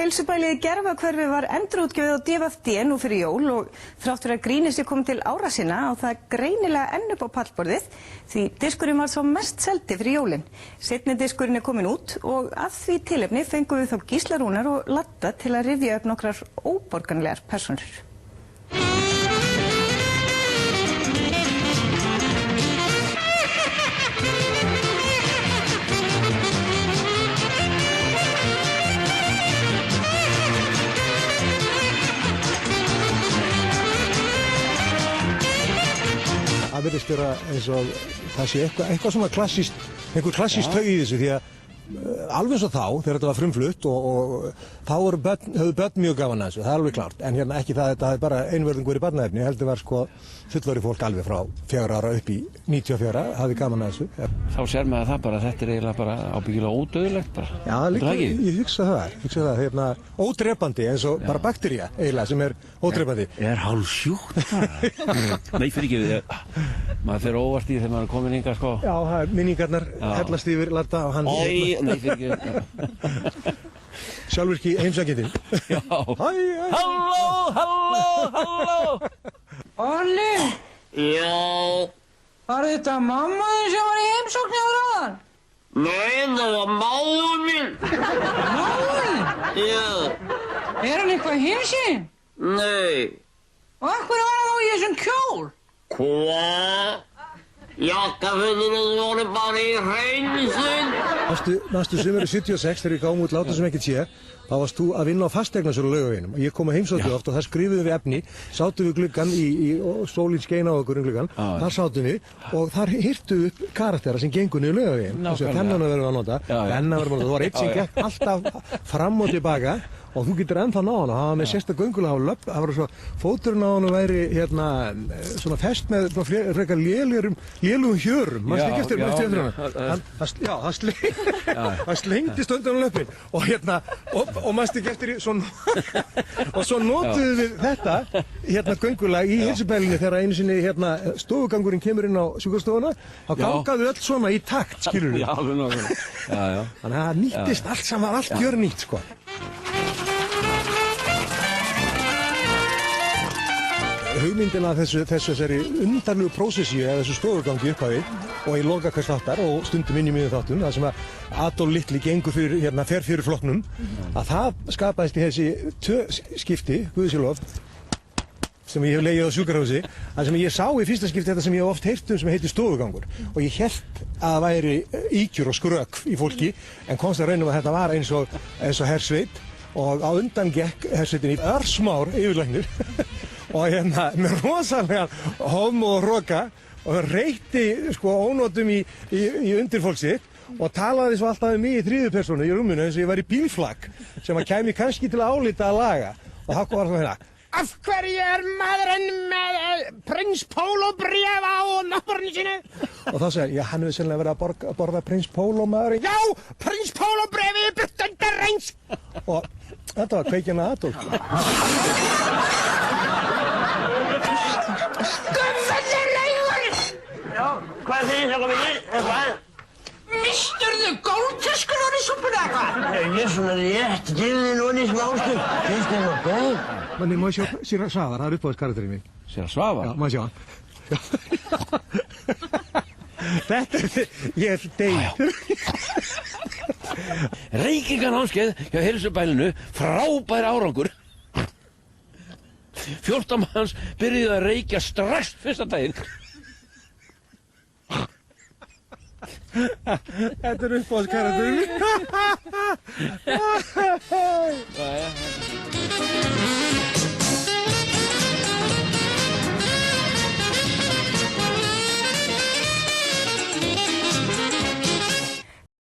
Heilsubælið í Gervahverfi var endurútgefið á DFD nú fyrir jól og þrátt fyrir að grínið sé komið til ára sinna á það greinilega enn upp á pallborðið því diskurinn var svo mest seldi fyrir jólin. Seinni diskurinn komin út og að því tilefni fengum við þá Gísla Rúnar og Ladda til að rifja upp nokkrar óborganlegar persónur. Það virðist vera eins og það sé eitthvað svona klassískt, einhver klassískt tauð í þessu því að alveg eins og þá, þegar þetta var frumflutt og þá höfðu börn mjög gaman að þessu, það er alveg klárt. En hérna ekki það, þetta er bara einvörðungur í barnaefni, heldur var sko fullorðið fólk alveg frá 4 ára upp í 94, hafði gaman að þessu. Þá sér maður það bara, þetta er eiginlega bara ábyggilega ódauðlegt bara. Já, líka, ég hugsa það, hérna, ódrepandi eins og bara baktería eiginlega sem er ódrepandi. Er hálfsjúkt bara? Nei, fyrir ekki, maður fer óvart í þegar maður er komin hingað sko. Já, minningarnar hellast yfir Ladda og hann... Nei, fyrir ekki. Sjálfvirki heimsækjandinn. Já. Halló! Olli! Já. Var þetta mamma þín sem var í heimsókn hjá þér áðan? Nei, það var mágur minn. Mágur? Já. Er hann eitthvað hinsinn? Nei. Og af hverju var hann þá í þessum kjól? Hvað? Jakkafötin voru bara í hreinsun. Næstu sumarið 76 þegar ég gáum út Láta sem ekkert sé, þá varst þú að vinna á fasteignasölu á Laugaveginum og ég kom að heimsótti oft og það skrifuðum við efni, sátum við gluggann og sólin skein á okkur gluggann, þar sátum við og þar hirtu upp karaktera sem gengur niður Laugaveginn. Þennan verðum við að nota, það var eitt sem gekk alltaf fram og tilbaka og þú getur ennþá ná hana, það var með sérsta göngulega á löpp, það var svo, fóturinn á hana væri hérna svona fest með frekar lélugum hjörum, maður ekki eftir hana, það slengdist undan á löppin og hérna, og maður ekki eftir og svo notuðu við þetta hérna göngulega í heilsubælinni þegar einu sinni hérna stofugangurinn kemur inn á sjúkrastofuna, þá gangaðu öll svona í takt, skilur við. Já, alveg nákvæmlega. Þannig að það nýttist allt saman, allt gjörnýtt, sko. Hugmyndin að þessari undarlegu prósessi eða þessu stofugangi upphafi og í loka hvers þáttar og stundum inn í miðjum þáttum það sem að Adolf Litli gengur fyrir, hérna, fer fyrir flokknum að það skapaðist í þessi skipti, Guðsílof sem ég hef legið á sjúkrahúsi það sem ég sá í fyrsta skipti þetta sem ég hef oft heyrt sem heitir stofugangur og ég hélt að það væri íkjur og skrök í fólki en komst að raunum að þetta var eins og hersveit og á undan gekk hersveitin í örsmár yfirlæknir og hérna með rosalega hóm og hroka og reytti sko ónotum í undirfólk sitt og talaði svo alltaf um mig í þriðju persónu í rúminu eins og ég var í bílflakk sem að kæmi kannski til að álíta að laga og það var svona hérna af hverju maðurinn með prins Pólo bréf á náttúrunni sínu og þá segir ég hann hefur sennilega verið að borða prins Pólo maðurinn já, prins Pólo bréfið er byggt undir reyns og þetta var kveikjan að Adolf Já, hvað er það komið í? Hvað? Misturðu gólftöskunar í súpunni eða hvað? Ég er svona rétt, gefðu núna í smástund. Finnst þér það góð? Manni, má ég sjá Síra Svavar, það er uppáhaldskarakterinn minn. Síra Svavar? Já, má ég sjá hann. Þetta er, ég er deyð. Reykinganámskeið hjá heilsubælinu, frábær árangur. 14 manns byrjuðu að reykja strax fyrsta daginn. Þetta er uppáhaldskarakterinn minn.